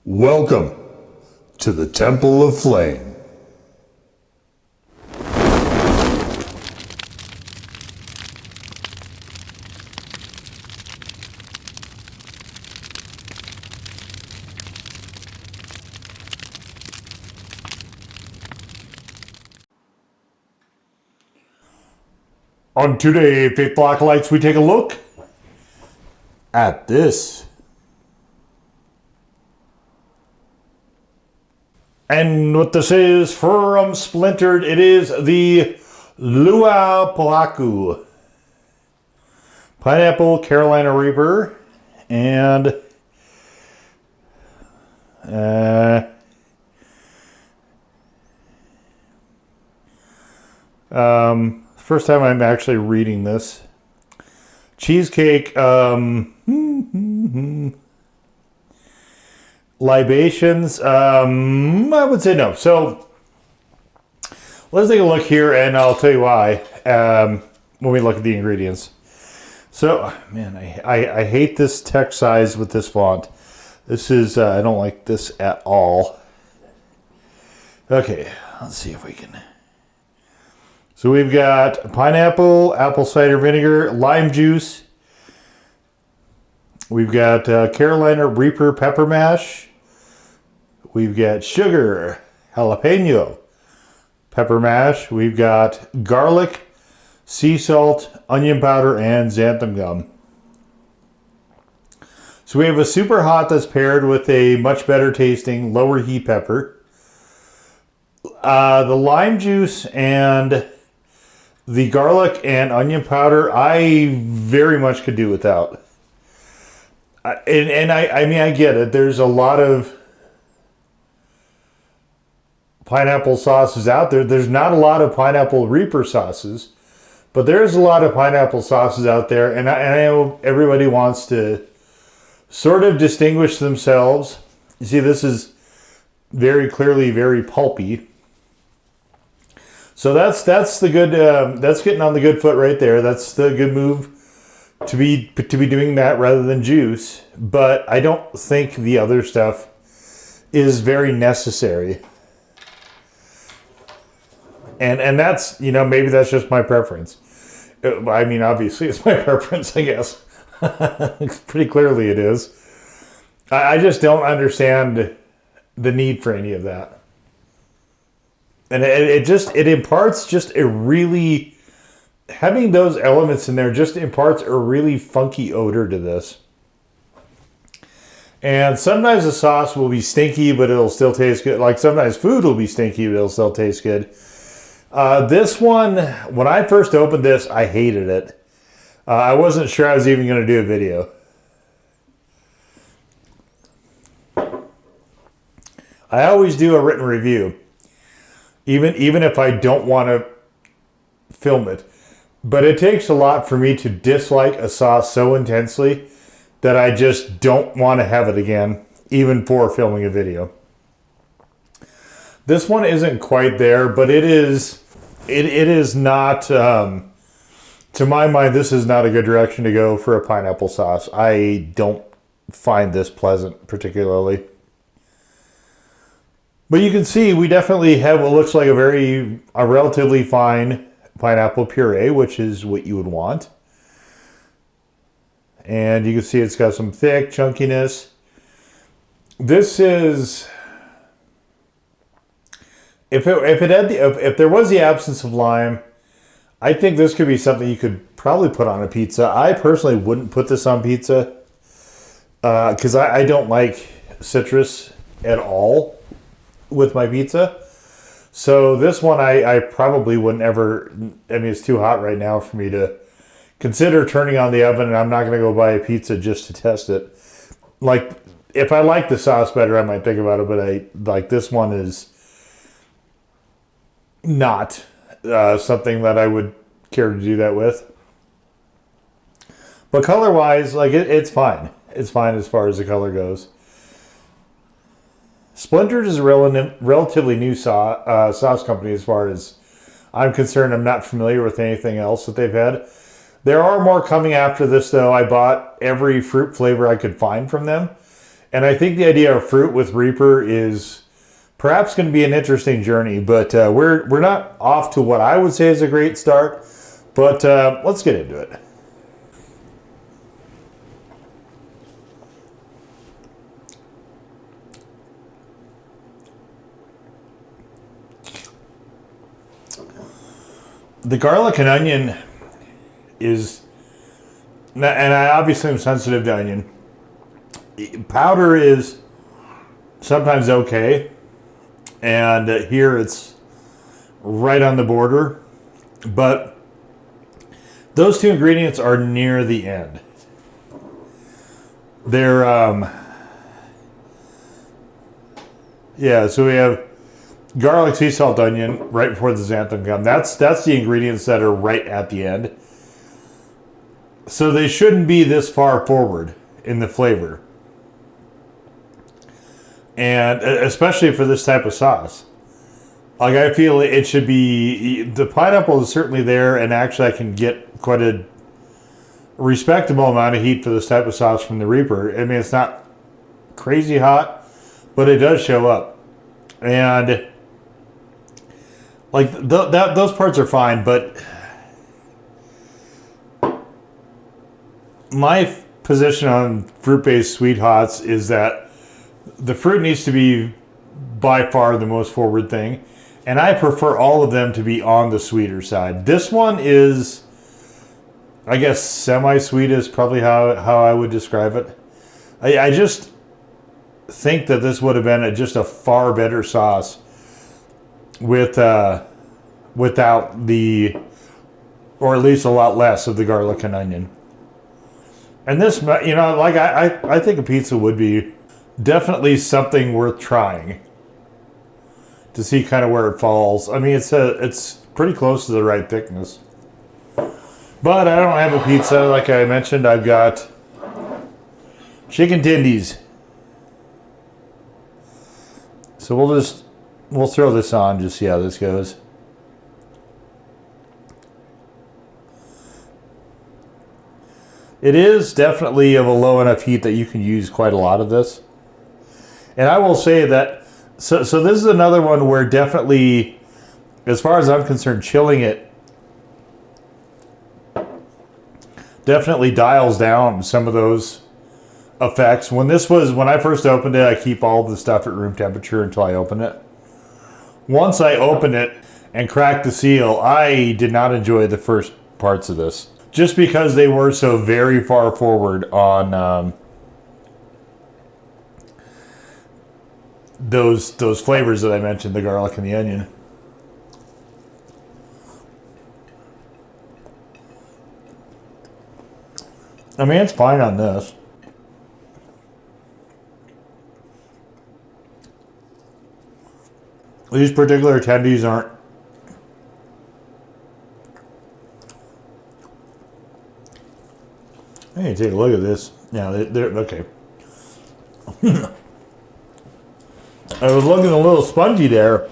Welcome to the Temple of Flame. On today, Faithful Acolytes, we take a look at this. And what this is from Splintered, it is the Luau Pohaku Pineapple Carolina Reaper. And first time I'm actually reading this. Cheesecake, libations, I would say no. So let's take a look here and I'll tell you why when we look at the ingredients. So, man, I hate this text size with this font. This is, I don't like this at all. Okay, let's see if we can. So we've got pineapple, apple cider vinegar, lime juice. We've got Carolina Reaper pepper mash. We've got sugar, jalapeno, pepper mash. We've got garlic, sea salt, onion powder, and xanthan gum. So we have a super hot that's paired with a much better tasting lower heat pepper. The lime juice and the garlic and onion powder, I very much could do without. I mean, I get it. There's a lot of pineapple sauces out there. There's not a lot of pineapple Reaper sauces, but there's a lot of pineapple sauces out there. And I know everybody wants to sort of distinguish themselves. You see, this is very clearly very pulpy. So that's the good. That's getting on the good foot right there. That's the good move to be doing that rather than juice. But I don't think the other stuff is very necessary. And that's, you know, maybe that's just my preference. I mean, obviously it's my preference, I guess. Pretty clearly it is. I just don't understand the need for any of that. And it imparts just a really, having those elements in there just imparts a really funky odor to this. And sometimes the sauce will be stinky, but it'll still taste good. Like sometimes food will be stinky, but it'll still taste good. This one, when I first opened this, I hated it. I wasn't sure I was even going to do a video. I always do a written review. Even if I don't want to film it. But it takes a lot for me to dislike a sauce so intensely that I just don't want to have it again, even for filming a video. This one isn't quite there, but it is not, to my mind, this is not a good direction to go for a pineapple sauce. I don't find this pleasant particularly. But you can see we definitely have what looks like a relatively fine pineapple puree, which is what you would want. And you can see it's got some thick chunkiness. This is, if there was the absence of lime, I think this could be something you could probably put on a pizza. I personally wouldn't put this on pizza because I don't like citrus at all with my pizza. So this one I probably wouldn't ever, I mean, it's too hot right now for me to consider turning on the oven, and I'm not going to go buy a pizza just to test it. Like, if I like the sauce better, I might think about it, but like this one is not something that I would care to do that with. But color-wise, like it's fine. It's fine as far as the color goes. Splintered is a relatively new sauce company as far as I'm concerned. I'm not familiar with anything else that they've had. There are more coming after this, though. I bought every fruit flavor I could find from them. And I think the idea of fruit with Reaper is perhaps going to be an interesting journey, but we're not off to what I would say is a great start, but let's get into it. The garlic and onion is, and I obviously am sensitive to onion. Powder is sometimes okay, and here it's right on the border, but those two ingredients are near the end. They're, yeah, so we have garlic, sea salt, onion right before the xanthan gum. That's the ingredients that are right at the end. So they shouldn't be this far forward in the flavor. And especially for this type of sauce. Like, I feel it should be, the pineapple is certainly there, and actually I can get quite a respectable amount of heat for this type of sauce from the Reaper. I mean, it's not crazy hot, but it does show up. And like those parts are fine, but my position on fruit-based sweet hots is that the fruit needs to be by far the most forward thing, and I prefer all of them to be on the sweeter side. This one is, I guess, semi-sweet is probably how I would describe it. I just think that this would have been just a far better sauce with without the, or at least a lot less of the garlic and onion. And this, you know, like I think a pizza would be definitely something worth trying to see kind of where it falls. I mean, it's pretty close to the right thickness. But I don't have a pizza. Like I mentioned, I've got chicken tendies. So we'll throw this on, just see how this goes. It is definitely of a low enough heat that you can use quite a lot of this. And I will say that, so this is another one where definitely, as far as I'm concerned, chilling it definitely dials down some of those effects. When I first opened it, I keep all the stuff at room temperature until I open it. Once I opened it and cracked the seal, I did not enjoy the first parts of this, just because they were so very far forward on those flavors that I mentioned, the garlic and the onion. I mean, it's fine on this. These particular tendies aren't. Hey, take a look at this. Yeah, they're okay. I was looking a little spongy there.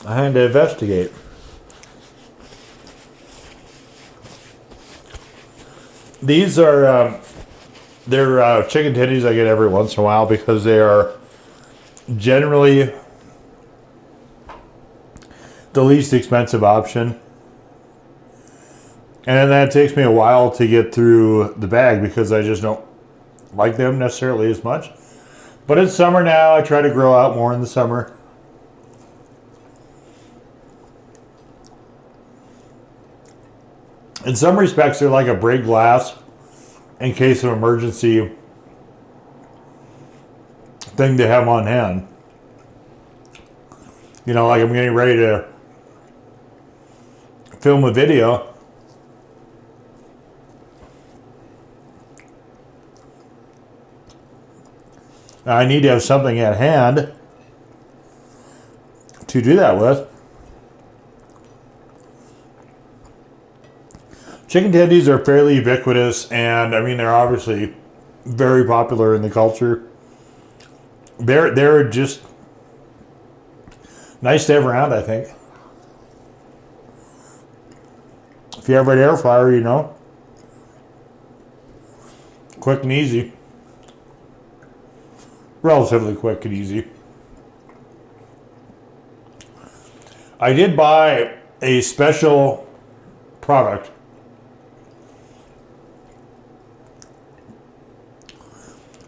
I had to investigate. These are they're chicken tendies I get every once in a while because they are generally the least expensive option. And then it takes me a while to get through the bag because I just don't like them necessarily as much. But it's summer now. I try to grow out more in the summer. In some respects, they're like a break glass in case of emergency thing to have on hand. You know, like I'm getting ready to film a video. I need to have something at hand to do that with. Chicken tendies are fairly ubiquitous, and I mean, they're obviously very popular in the culture. They're just nice to have around, I think. If you have an air fryer, you know. Quick and easy. Relatively quick and easy. I did buy a special product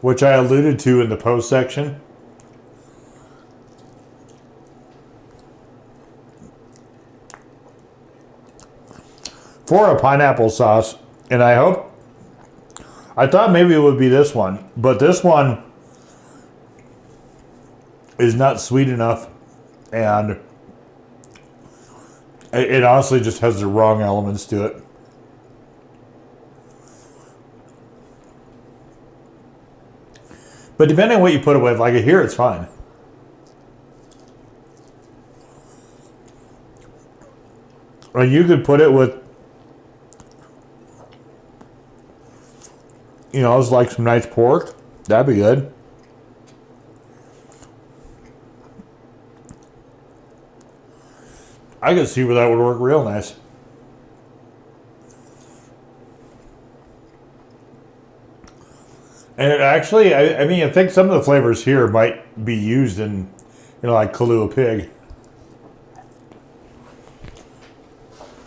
which I alluded to in the post section. For a pineapple sauce, and I thought maybe it would be this one, but this one is not sweet enough, and it honestly just has the wrong elements to it. But depending on what you put it with, like here, it's fine. Or you could put it with, you know, it's like some nice pork. That'd be good. I could see where that would work real nice. And it actually, I mean, I think some of the flavors here might be used in, you know, like Kahlua pig.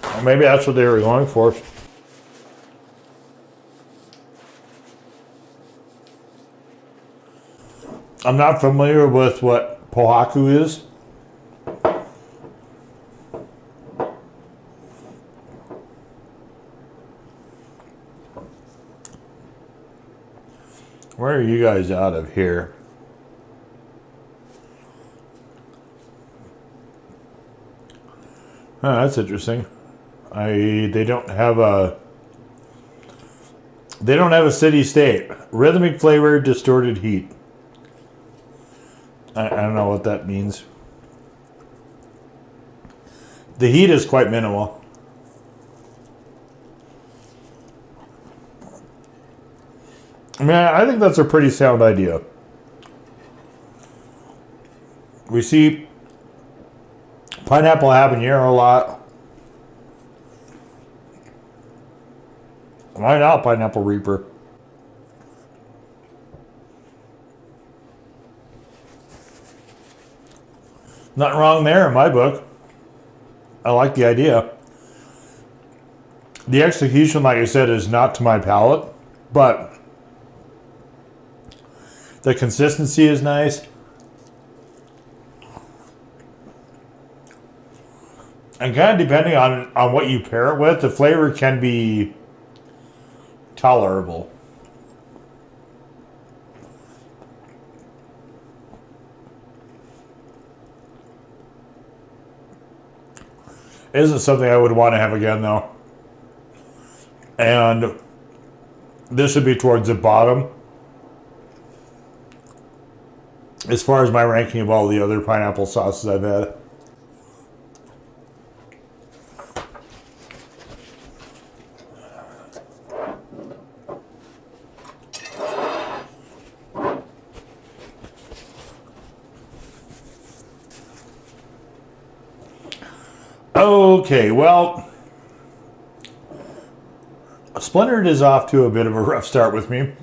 Or maybe that's what they were going for. I'm not familiar with what Pohaku is. Where are you guys out of here? Huh, that's interesting. They don't have a city state. Rhythmic flavor, distorted heat. I don't know what that means. The heat is quite minimal. I mean, I think that's a pretty sound idea. We see pineapple habanero a lot. Why not pineapple reaper? Nothing wrong there in my book. I like the idea. The execution, like I said, is not to my palate, but the consistency is nice. And kind of depending on what you pair it with, the flavor can be tolerable. It isn't something I would want to have again, though. And this would be towards the bottom as far as my ranking of all the other pineapple sauces I've had. Okay, well, Splintered is off to a bit of a rough start with me,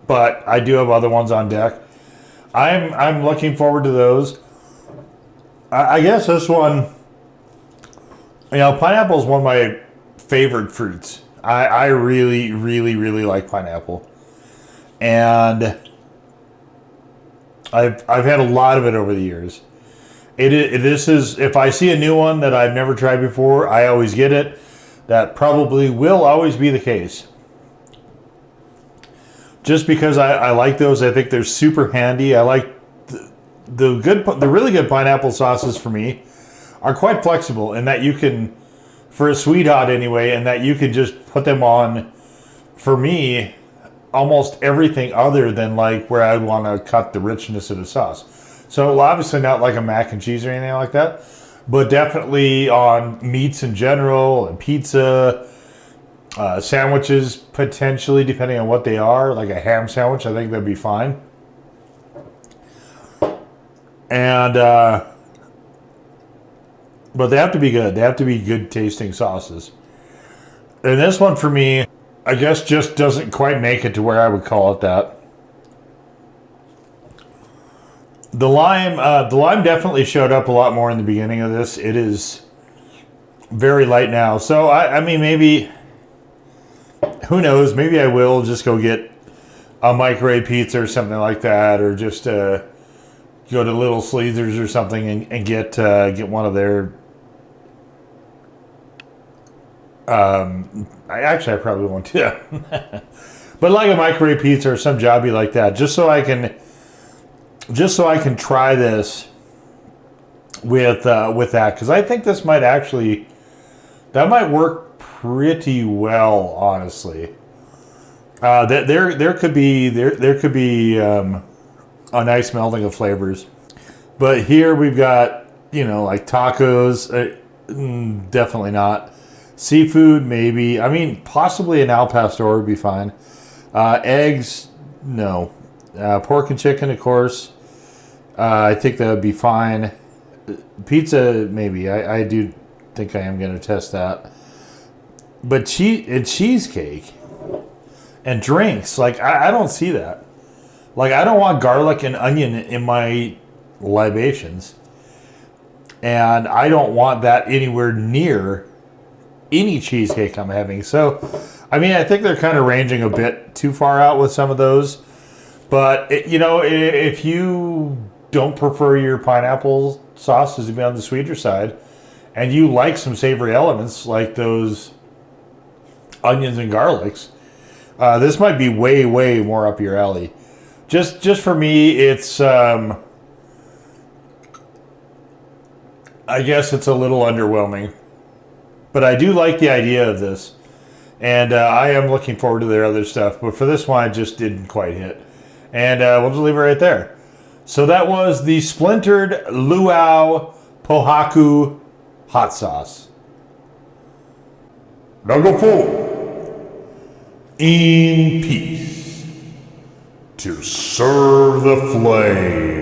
but I do have other ones on deck. I'm looking forward to those. I guess this one, you know, pineapple is one of my favorite fruits. I really, really, really like pineapple, and I've had a lot of it over the years. This is, if I see a new one that I've never tried before, I always get it. That probably will always be the case. Just because I like those, I think they're super handy. I like the really good pineapple sauces for me are quite flexible in that you can, for a sweet hot anyway, and that you can just put them on, for me, almost everything other than like where I want to cut the richness of the sauce. So obviously not like a mac and cheese or anything like that, but definitely on meats in general and pizza, sandwiches potentially, depending on what they are. Like a ham sandwich, I think that'd be fine. And but they have to be good. They have to be good tasting sauces. And this one for me, I guess just doesn't quite make it to where I would call it that. The lime definitely showed up a lot more in the beginning of this. It is very light now. So, I mean, maybe, who knows, maybe I will just go get a microwave pizza or something like that, or just go to Little Sleezers or something and get one of their. I probably won't do that. But like a microwave pizza or some jobby like that, just so I can try this with that, because I think this might that might work pretty well, honestly. There could be a nice melding of flavors, but here we've got, like tacos, definitely not. Seafood, maybe. I mean, possibly an al pastor would be fine. Eggs, no. Pork and chicken, of course. I think that would be fine. Pizza, maybe. I do think I am going to test that. But cheesecake and drinks, like, I don't see that. Like, I don't want garlic and onion in my libations. And I don't want that anywhere near any cheesecake I'm having. So, I mean, I think they're kind of ranging a bit too far out with some of those. But, if you don't prefer your pineapple sauces to be on the sweeter side, and you like some savory elements like those onions and garlics, this might be way, way more up your alley. Just for me, it's, I guess it's a little underwhelming. But I do like the idea of this. And I am looking forward to their other stuff. But for this one, I just didn't quite hit. And we'll just leave it right there. So that was the Splintered Luau Pohaku hot sauce. Now go forward in peace to serve the flame.